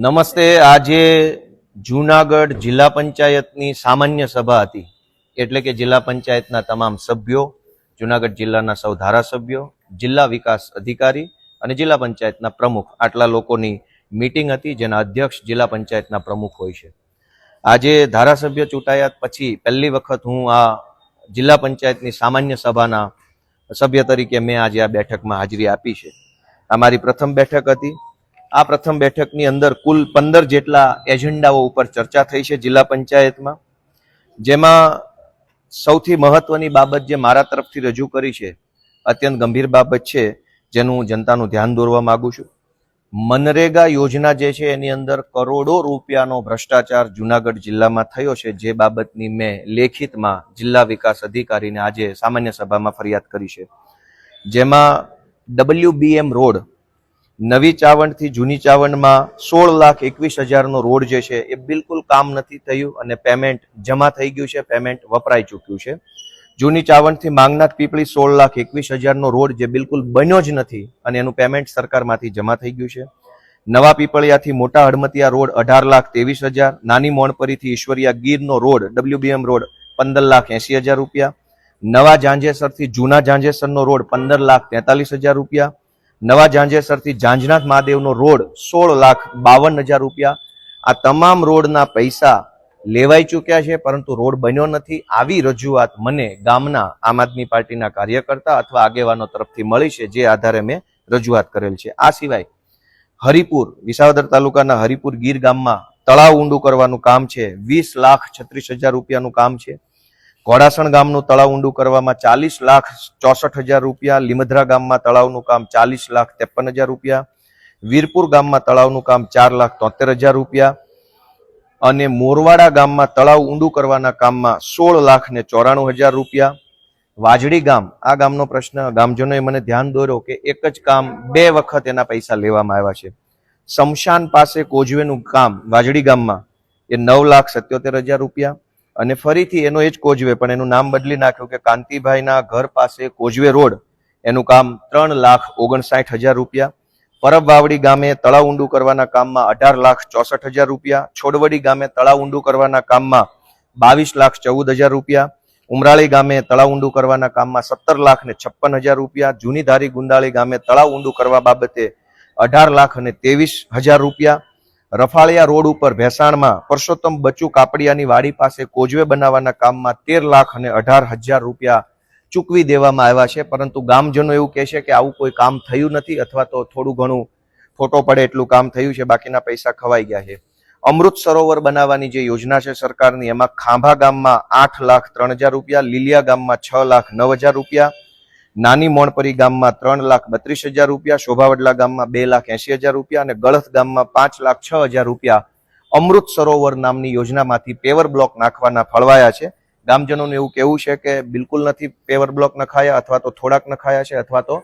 નમસ્તે. આજે જૂનાગઢ જિલ્લા પંચાયતની સામાન્ય સભા હતી, એટલે કે જિલ્લા પંચાયતના તમામ સભ્યો, જૂનાગઢ જિલ્લાના સૌ ધારાસભ્યો, જિલ્લા વિકાસ અધિકારી અને જિલ્લા પંચાયતના પ્રમુખ, આટલા લોકોની મીટિંગ હતી, જેના અધ્યક્ષ જિલ્લા પંચાયતના પ્રમુખ હોય છે. આજે ધારાસભ્ય ચૂંટાયા પછી પહેલી વખત હું આ જિલ્લા પંચાયતની સામાન્ય સભાના સભ્ય તરીકે મેં આજે આ બેઠકમાં હાજરી આપી છે. આ મારી પ્રથમ બેઠક હતી. આ પ્રથમ બેઠકની અંદર કુલ 15 જેટલા એજન્ડાઓ ઉપર ચર્ચા થઈ છે જિલ્લા પંચાયતમાં, જેમાં સૌથી મહત્વની બાબત જે મારા તરફથી રજૂ કરી છે, અત્યંત ગંભીર બાબત છે, જેનું હું જનતાનું ધ્યાન દોરવા માંગુ છું. મનરેગા યોજના જે છે એની અંદર કરોડો રૂપિયાનો ભ્રષ્ટાચાર જૂનાગઢ જિલ્લામાં થયો છે, જે બાબતની મેં લેખિતમાં જિલ્લા વિકાસ અધિકારીને આજે સામાન્ય સભામાં ફરિયાદ કરી છે. જેમાં WBM રોડ નવી ચાવંડથી જૂની ચાવંડમાં 16,21,000નો રોડ જે છે એ બિલકુલ કામ નથી થયું અને પેમેન્ટ જમા થઈ ગયું છે, પેમેન્ટ વપરાઈ ચૂક્યું છે. જૂની ચાવંડથી માંગનાથ પીપળી 16,21,000નો રોડ જે બિલકુલ બન્યો જ નથી અને એનું પેમેન્ટ સરકારમાંથી જમા થઈ ગયું છે. નવા પીપળિયાથી મોટા હડમતિયા રોડ 18,23,000, નાની મોણપરીથી ઈશ્વરિયા ગીરનો રોડ WBM રોડ 15,80,000 રૂપિયા, નવા ઝાંઝેસરથી જૂના ઝાંઝેસરનો રોડ 15,43,000 રૂપિયા, નવા ઝાંઝેસરથી ઝાંઝનાથ મહાદેવનો રોડ 16,52,000 રૂપિયા. આ તમામ રોડના પૈસા લેવાઈ ચૂક્યા છે, પરંતુ રોડ બન્યો નથી. આવી રજૂઆત મને ગામના આમ આદમી પાર્ટીના કાર્યકર્તા અથવા આગેવાનો તરફથી મળી છે, જે આધારે મેં રજૂઆત કરેલ છે. આ સિવાય હરિપુર, વિસાવદર તાલુકાના હરિપુર ગીર ગામમાં તળાવ ઊંડું કરવાનું કામ છે, 20,36,000 રૂપિયાનું કામ છે. ઘોડાસણ ગામનું તળાવ ઊંડું કરવામાં 40,64,000 રૂપિયા, લીમધરા ગામમાં તળાવનું કામ 40,53,000 રૂપિયા, વીરપુર ગામમાં તળાવનું કામ 4,73,000 રૂપિયા અને મોરવાડા ગામમાં તળાવ ઊંડું કરવાના કામમાં 16,94,000 રૂપિયા. વાજડી ગામ, આ ગામનો પ્રશ્ન ગામજનોએ મને ધ્યાન દોર્યો કે એક જ કામ 2 વખત એના પૈસા લેવામાં આવ્યા છે. શમશાન પાસે કોઝવેનું કામ વાજડી ગામમાં એ 9,77,000 રૂપિયા અને ફરીથી એનો એ જ કોઝવે, પણ એનું નામ બદલી નાખ્યું કે કાંતિભાઈના ઘર પાસે કોઝવે રોડ, એનું કામ 3,59,000 રૂપિયા. પરબ વાવડી ગામે તળાવ ઊંડું કરવાના કામમાં 18,64,000 રૂપિયા, છોડવડી ગામે તળાવ ઊંડું કરવાના કામમાં 22,14,000 રૂપિયા, ઉમરાળી ગામે તળાવ ઊંડું કરવાના કામમાં 17,56,000 રૂપિયા, જૂની ધારી ગુંદાળી ગામે તળાવ ઊંડું કરવા બાબતે 18,23,000 રૂપિયા, રફાળિયા રોડ ઉપર ભેસાણમાં પરસોત્તમ બચુ કાપડિયાની વાડી પાસે કોઝવે બનાવવાના કામમાં 13,18,000 રૂપિયા ચૂકવી દેવામાં આવ્યા છે. પરંતુ ગામજનો એવું કહે છે કે આવું કોઈ કામ થયું નથી, અથવા તો થોડું ઘણું ફોટો પડે એટલું કામ થયું છે, બાકીના પૈસા ખવાઈ ગયા છે. અમૃત સરોવર બનાવવાની જે યોજના છે સરકારની, એમાં ખાંભા ગામમાં 8,03,000 રૂપિયા, લીલિયા ગામમાં 6,09,000 રૂપિયા, નાની મોણપરી ગામમાં 3,32,000 રૂપિયા, શોભાવડલા ગામમાં 2,80,000 રૂપિયા અને ગળથ ગામમાં 5,06,000 રૂપિયા અમૃત સરોવર નામની યોજનામાંથી પેવર બ્લોક નાખવાના ફળવાયા છે. ગામજનોનું એવું કહેવું છે કે બિલકુલ નથી પેવર બ્લોક નખાયા, અથવા તો થોડાક નખાયા છે, અથવા તો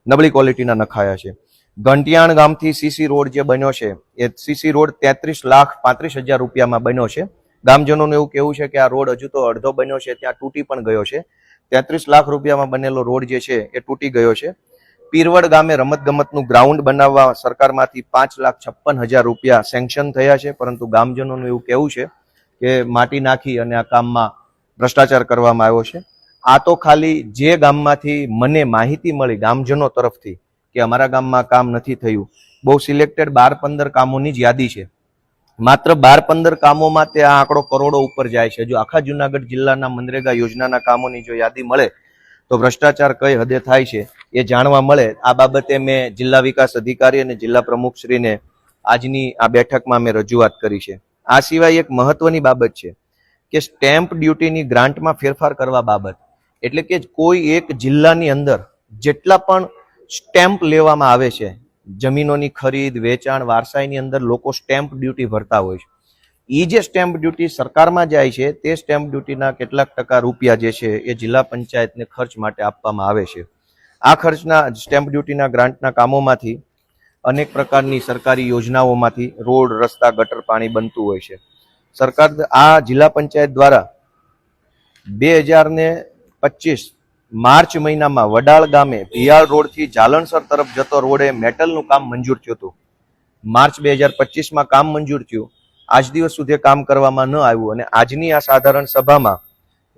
નબળી ક્વોલિટીના નખાયા છે. ઘંટિયાણ ગામથી સીસી રોડ જે બન્યો છે, એ સીસી રોડ 33,35,000 રૂપિયામાં બન્યો છે. ગામજનોનું એવું કહેવું છે કે આ રોડ હજુ તો અડધો બન્યો છે, ત્યાં તૂટી પણ ગયો છે. 33 લાખ રૂપિયામાં બનેલો રોડ જે છે એ તૂટી ગયો છે. પીરવડ ગામે રમતગમતનું ગ્રાઉન્ડ બનાવવા સરકારમાંથી 5,56,000 રૂપિયા સેન્કશન થયા છે, પરંતુ ગામજનોનું એવું કહેવું છે કે માટી નાખી અને આ કામમાં ભ્રષ્ટાચાર કરવામાં આવ્યો છે. આ તો ખાલી જે ગામમાંથી મને માહિતી મળી ગામજનો તરફથી કે અમારા ગામમાં કામ નથી થયું, બહુ સિલેક્ટેડ 12-15 કામોની જ યાદી છે. માત્ર 12-15 કામોમાં તે આ આંકડો કરોડો ઉપર જાય છે. જો આખા જૂનાગઢ જિલ્લાના મનરેગા યોજનાના કામોની જો યાદી મળે તો ભ્રષ્ટાચાર કઈ હદે થાય છે એ જાણવા મળે. આ બાબતે મેં જિલ્લા વિકાસ અધિકારી અને જિલ્લા પ્રમુખશ્રીને આજની આ બેઠકમાં મેં રજૂઆત કરી છે. આ સિવાય એક મહત્વની બાબત છે કે સ્ટેમ્પ ડ્યુટીની ગ્રાન્ટમાં ફેરફાર કરવા બાબત, એટલે કે કોઈ એક જિલ્લાની અંદર જેટલા પણ સ્ટેમ્પ લેવામાં આવે છે, જમીનોની ખરીદ વેચાણ વારસાઈની અંદર લોકો સ્ટેમ્પ ડ્યુટી ભરતા હોય છે. એ જે સ્ટેમ્પ ડ્યુટી સરકારમાં જાય છે, તે સ્ટેમ્પ ડ્યુટીના કેટલાક ટકા રૂપિયા જે છે એ જિલ્લા પંચાયતને ખર્ચ માટે આપવામાં આવે છે. આ ખર્ચના સ્ટેમ્પ ડ્યુટીના ગ્રાન્ટના કામોમાંથી અનેક પ્રકારની સરકારી યોજનાઓમાંથી રોડ, રસ્તા, ગટર પાણી બનતું હોય છે. સરકાર આ જિલ્લા પંચાયત દ્વારા 2025 માર્ચ મહિનામાં વડાળ ગામે ભિયાળ રોડથી જાલણસર તરફ જતો રોડે મેટલનું કામ મંજૂર થયું હતું. માર્ચ 2025માં કામ મંજૂર થયું, આજ દિવસ સુધી કામ કરવામાં ન આવ્યું અને આજની આ સાધારણ સભામાં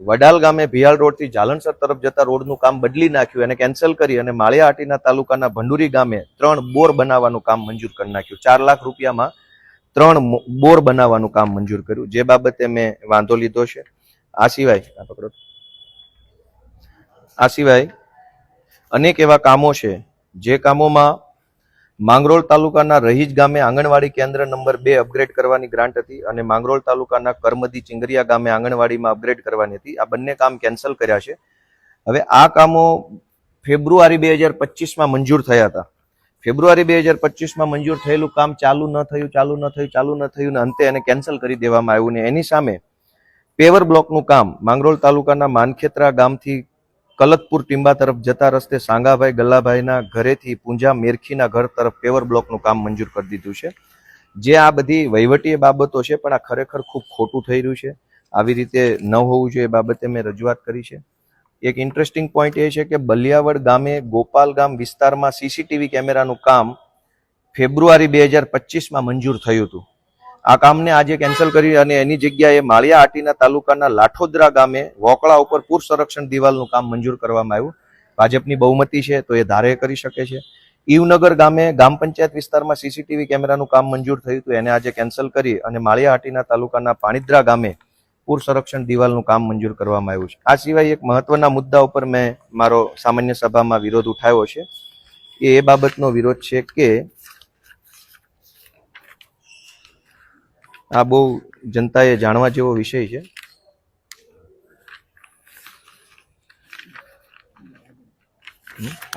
વડાલ ગામે ભિયાલ રોડથી જાલનસર તરફ જતા રોડનું કામ બદલી નાખ્યું અને કેન્સલ કરી અને માળિયાહાટીના તાલુકાના ભંડુરી ગામે 3 બોર બનાવવાનું કામ મંજૂર કરી નાખ્યું. 4 લાખ રૂપિયામાં 3 બોર બનાવવાનું કામ મંજૂર કર્યું, જે બાબતે મેં વાંધો લીધો છે. આ સિવાય અનેક એવા કામો છે જે કામોમાં માંગરોળ તાલુકાના રહીજ ગામે આંગણવાડી કેન્દ્ર નંબર 2 અપગ્રેડ કરવાની ગ્રાન્ટ હતી અને માંગરોળ તાલુકાના કરમદી ચિંગરિયા ગામે આંગણવાડીમાં અપગ્રેડ કરવાની હતી. આ બંને કામ કેન્સલ કર્યા છે. હવે આ કામો ફેબ્રુઆરી 2025માં મંજૂર થયા હતા. ફેબ્રુઆરી 2025માં મંજૂર થયેલું કામ ચાલુ ન થયું અને અંતે એને કેન્સલ કરી દેવામાં આવ્યું ને એની સામે પેવર બ્લોકનું કામ માંગરોળ તાલુકાના માનખેત્રા ગામથી કલતપુર ટીંબા તરફ જતા રસ્તે સાંગાભાઈ ગલ્લાભાઈના ઘરેથી પૂંજા મેરખીના ઘર તરફ પેવર બ્લોકનું કામ મંજૂર કરી દીધું છે. જે આ બધી વહીવટી બાબતો છે, પણ આ ખરેખર ખૂબ ખોટું થઈ રહ્યું છે. આવી રીતે ન હોવું જોઈએ એ બાબતે મેં રજૂઆત કરી છે. એક ઇન્ટરેસ્ટિંગ પોઈન્ટ એ છે કે બલિયાવડ ગામે ગોપાલ ગામ વિસ્તારમાં સીસીટીવી કેમેરાનું કામ ફેબ્રુઆરી 2025માં મંજૂર થયું હતું. આ કામને આજે કેન્સલ કરી અને એની જગ્યાએ માળિયાહાટીના તાલુકાના લાઠોદરા ગામે વોકળા ઉપર પૂર સંરક્ષણ દિવાલનું કામ મંજૂર કરવામાં આવ્યું. ભાજપની બહુમતી છે તો એ ધારે કરી શકે છે. ઈવનગર ગામે ગ્રામ પંચાયત વિસ્તારમાં સીસીટીવી કેમેરાનું કામ મંજૂર થયું હતું, એને આજે કેન્સલ કરી અને માળિયાહાટીના તાલુકાના પાણીદ્રા ગામે પૂર સંરક્ષણ દિવાલનું કામ મંજૂર કરવામાં આવ્યું છે. આ સિવાય એક મહત્વના મુદ્દા ઉપર મેં મારો સામાન્ય સભામાં વિરોધ ઉઠાવ્યો છે. એ બાબતનો વિરોધ છે કે આ બહુ જનતાએ જાણવા જેવો વિષય છે.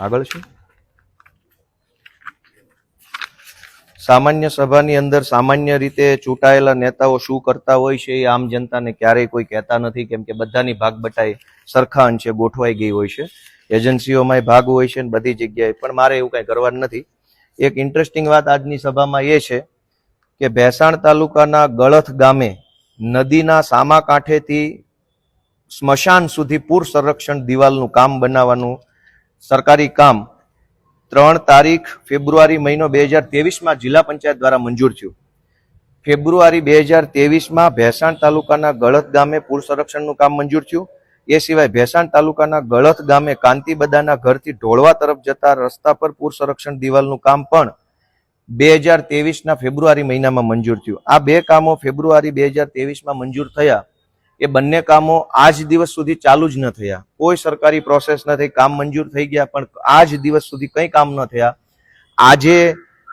આગળ છે સામાન્ય સભાની અંદર સામાન્ય રીતે ચૂંટાયેલા નેતાઓ શું કરતા હોય છે એ આમ જનતાને ક્યારેય કોઈ કહેતા નથી, કેમ કે બધાની ભાગબટાઈ સરખા અંશે ગોઠવાઈ ગઈ હોય છે. એજન્સીઓમાં ભાગ હોય છે ને બધી જગ્યાએ, પણ મારે એવું કઈ કરવાનું નથી. એક ઇન્ટરેસ્ટિંગ વાત આજની સભામાં એ છે કે ભેસાણ તાલુકાના ગળથ ગામે નદીના સામા કાંઠેથી સ્મશાન સુધી પૂર સંરક્ષણ દિવાલનું કામ બનાવવાનું સરકારી કામ 3 તારીખ ફેબ્રુઆરી મહિનો 2023માં જિલ્લા પંચાયત દ્વારા મંજૂર થયું. ફેબ્રુઆરી 2023માં ભેસાણ તાલુકાના ગળથ ગામે પૂર સંરક્ષણનું કામ મંજૂર થયું. એ સિવાય ભેસાણ તાલુકાના ગળથ ગામે કાંતિબદાના ઘરથી ઢોળવા તરફ જતા રસ્તા પર પૂર સંરક્ષણ દિવાલનું કામ પણ 2023ના ફેબ્રુઆરી મહિનામાં મંજૂર થયું. આ 2 કામો ફેબ્રુઆરી 2023માં મંજૂર થયા. એ બંને કામો આજ દિવસ સુધી ચાલુ જ ન થયા. કોઈ સરકારી પ્રોસેસ ન થઈ, કામ મંજૂર થઈ ગયા પણ આજ દિવસ સુધી કંઈ કામ ન થયા. આજે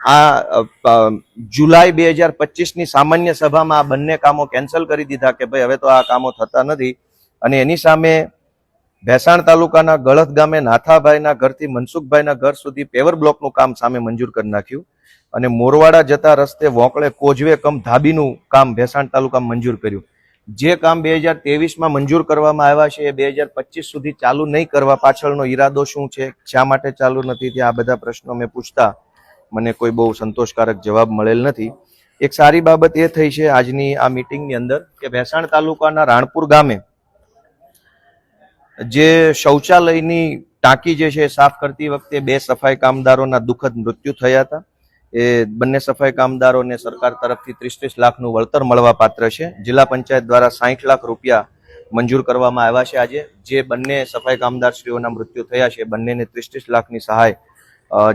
આ જુલાઈ 2025ની સામાન્ય સભામાં આ બંને કામો કેન્સલ કરી દીધા કે ભાઈ હવે તો આ કામો થતા નથી. અને એની સામે ભેસાણ તાલુકાના ગળથ ગામે નાથાભાઈના ઘરથી મનસુખભાઈના ઘર સુધી પેવર બ્લોકનું કામ સામે મંજૂર કરી નાખ્યું અને મોરવાડા જતા રસ્તે વોકળે કોઝવે કમ ધાબીનું કામ ભેસાણ તાલુકામાં મંજૂર કર્યું. જે કામ 2023માં મંજૂર કરવામાં આવ્યા છે એ 2025 સુધી ચાલુ નહીં કરવા પાછળનો ઈરાદો શું છે, શા માટે ચાલુ નથી, આ બધા પ્રશ્નો મેં પૂછતા મને કોઈ બહુ સંતોષકારક જવાબ મળેલ નથી. એક સારી બાબત એ થઈ છે આજની આ મીટિંગની અંદર કે ભેસાણ તાલુકાના રાણપુર ગામે જે શૌચાલયની ટાંકી જે છે સાફ કરતી વખતે 2 સફાઈ કામદારોના દુઃખદ મૃત્યુ થયા હતા. એ બંને સફાઈ કામદારોને સરકાર તરફથી 30 લાખનું વળતર મળવા પાત્ર છે. જિલ્લા પંચાયત દ્વારા 60 લાખ રૂપિયા મંજૂર કરવામાં આવ્યા છે. આજે જે બંને સફાઈ કામદારશ્રીઓના મૃત્યુ થયા છે બંનેને 30 લાખની સહાય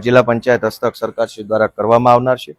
જિલ્લા પંચાયત હસ્તક સરકારશ્રી દ્વારા કરવામાં આવનાર છે.